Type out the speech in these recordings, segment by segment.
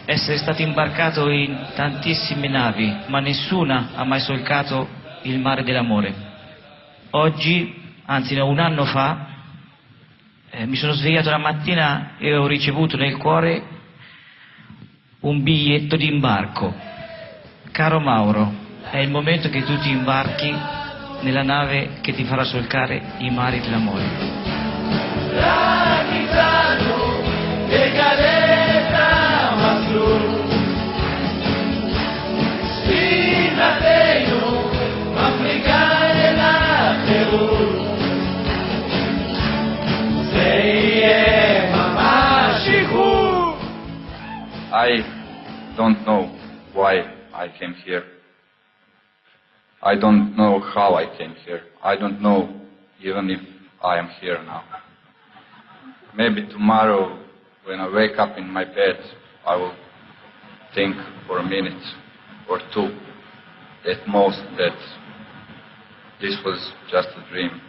essere stato imbarcato in tantissime navi, ma nessuna ha mai solcato il mare dell'amore. Oggi, anzi no, un anno fa, mi sono svegliato la mattina e ho ricevuto nel cuore un biglietto di imbarco. Caro Mauro, è il momento che tu ti imbarchi nella nave che ti farà solcare i mari dell'amore. I don't know why I came here. I don't know how I came here. I don't know even if I am here now. Maybe tomorrow, when I wake up in my bed, I will think for a minute or two, at most, that this was just a dream.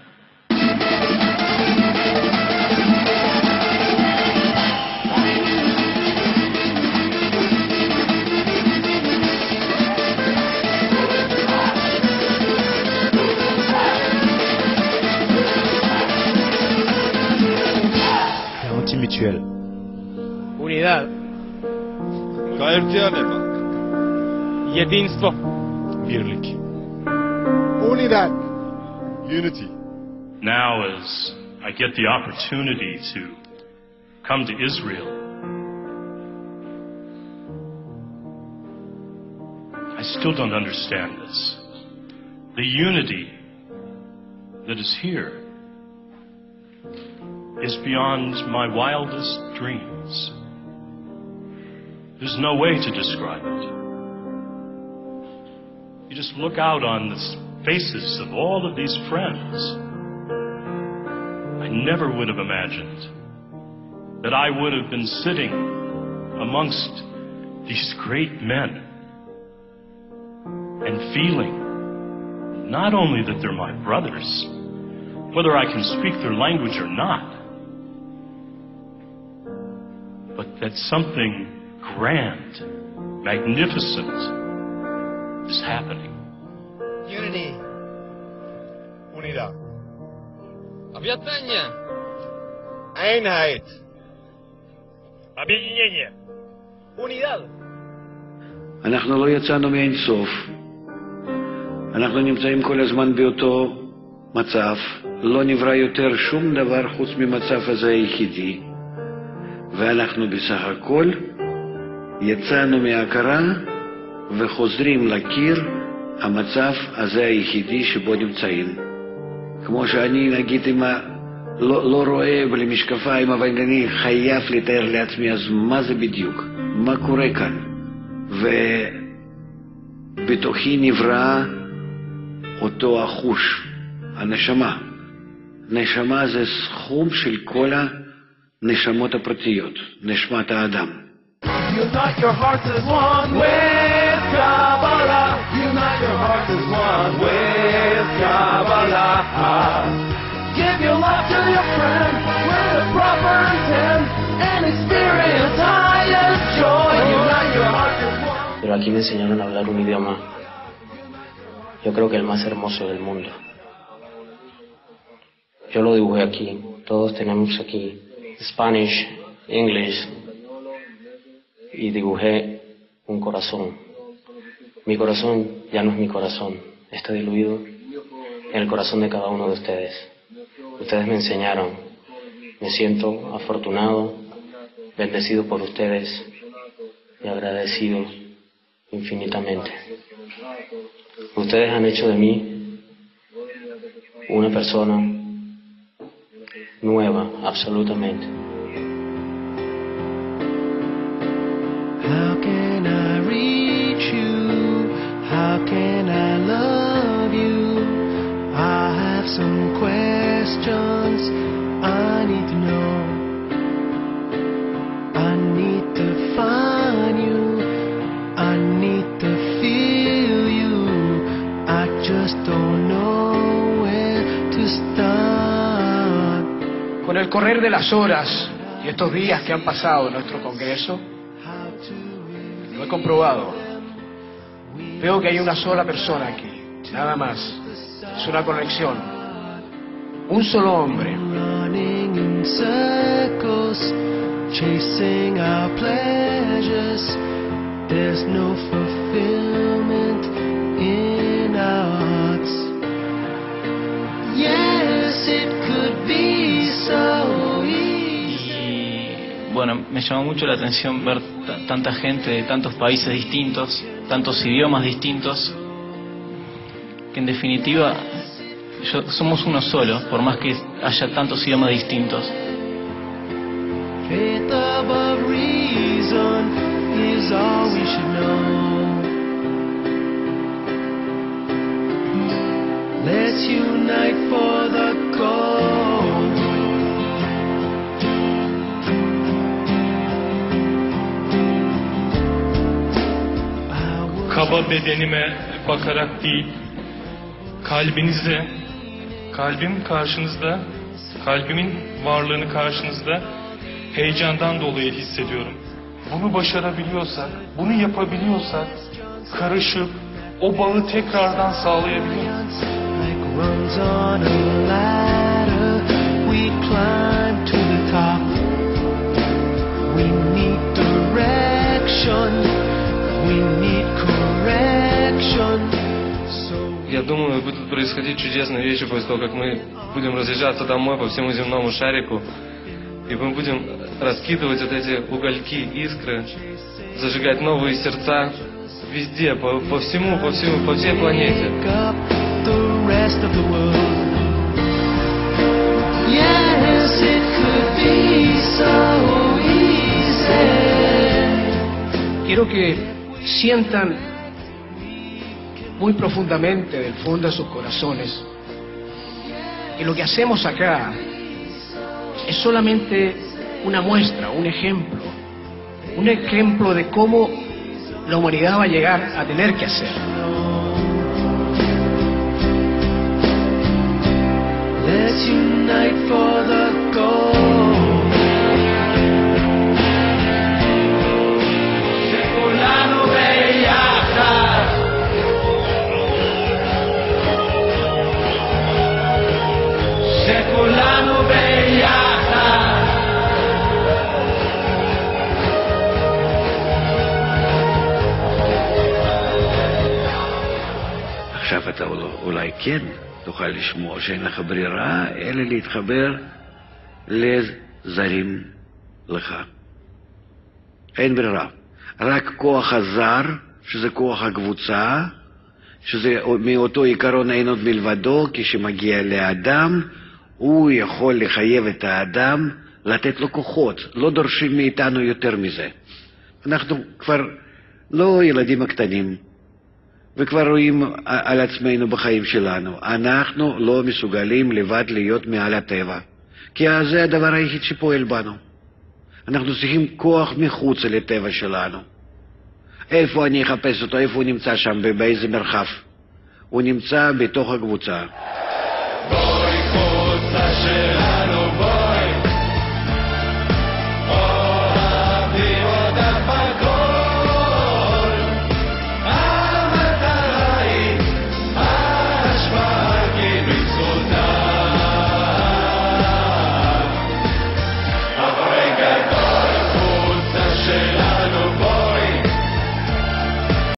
Mutuelle. Unidad. Единство. Birlik. Unidad. Unity. Now, as I get the opportunity to come to Israel, I still don't understand this. The unity that is here is beyond my wildest dreams. There's no way to describe it. You just look out on the faces of all of these friends. I never would have imagined that I would have been sitting amongst these great men and feeling not only that they're my brothers, whether I can speak their language or not, but that something grand, magnificent is happening. Unity. Unidad. Объединение. Einheit. Объединение. Unidad. אנחנו לא יצאנו מאין סוף. אנחנו נמצאים כל הזמן באותו מצב. לא נברא יותר שום דבר חוץ ממצב הזה היחידי. ואנחנו בסך הכל יצאנו מההכרה וחוזרים להכיר המצב הזה היחידי שבו נמצאים. כמו שאני נגיד לא רואה בלי משקפיים, אבל אני חייב לתאר לעצמי אז מה זה בדיוק, מה קורה כאן. ובתוכי נברא אותו החוש, הנשמה. נשמה זה סכום של כל הנשמות הפרטיות, נשמת האדם. Unite your hearts as one with Kabbalah. Unite your hearts as one with Kabbalah. Give your love to your friend with a proper intent and experience highest joy. Unite your hearts as one. Pero aquí me enseñaron a hablar un idioma, yo creo que el más hermoso del mundo. Yo lo dibujé aquí, todos tenemos aquí Spanish, English, y dibujé un corazón. Mi corazón ya no es mi corazón, está diluido en el corazón de cada uno de ustedes. Ustedes me enseñaron, me siento afortunado, bendecido por ustedes y agradecido infinitamente. Ustedes han hecho de mí una persona nueva, absolutamente. How can I reach you? How can I love you? I have some questions I need to know. I need to find you. I need to feel you. I just don't know where to start. Con el correr de las horas y estos días que han pasado en nuestro Congreso, Lo he comprobado. Veo que hay una sola persona aquí, nada más. Es una conexión. Un solo hombre. Running in circles, chasing our pleasures. There's no fulfillment in our hearts. Yes, it could be so easy. Bueno, me llamó mucho la atención ver tanta gente de tantos países distintos, tantos idiomas distintos, que en definitiva somos uno solo, por más que haya tantos idiomas distintos. Faith above reason is all we should know. Let's unite for the goal. Kaba bedenime bakarak değil, kalbinize, kalbim karşınızda, kalbimin varlığını karşınızda heyecandan dolayı hissediyorum. Bunu başarabiliyorsak, bunu yapabiliyorsak, karışıp o bağı tekrardan sağlayabiliriz. Like rungs on a ladder, we climb to the top. We need direction, we need correction. Я думаю, будут происходить чудесные вещи после того, как мы будем разъезжаться домой по всему земному шарику, и мы будем раскидывать вот эти угольки, искры, зажигать новые сердца везде, по всей планете. Quiero que sientan muy profundamente del fondo de sus corazones que lo que hacemos acá es solamente una muestra, un ejemplo de cómo la humanidad va a llegar a tener que hacer. Let's unite for the goal. שכולנו ביחד. שכולנו ביחד. עכשיו אתה אולי כן תוכל לשמוע שאין לך ברירה אלא להתחבר לזרים לך. אין ברירה. רק כוח הזר, שזה כוח הקבוצה, שזה מאותו עיקרון אין עוד מלבדו, כשמגיע לאדם, הוא יכול לחייב את האדם לתת לו כוחות. לא דורשים מאיתנו יותר מזה. אנחנו כבר לא ילדים הקטנים, וכבר רואים על עצמנו בחיים שלנו. אנחנו לא מסוגלים לבד להיות מעל הטבע, כי זה הדבר היחיד שפועל בנו. אנחנו צריכים כוח מחוץ לטבע שלנו. איפה אני אחפש אותו? איפה הוא נמצא שם? באיזה מרחב? הוא נמצא בתוך הקבוצה. בואי קבוצה שלנו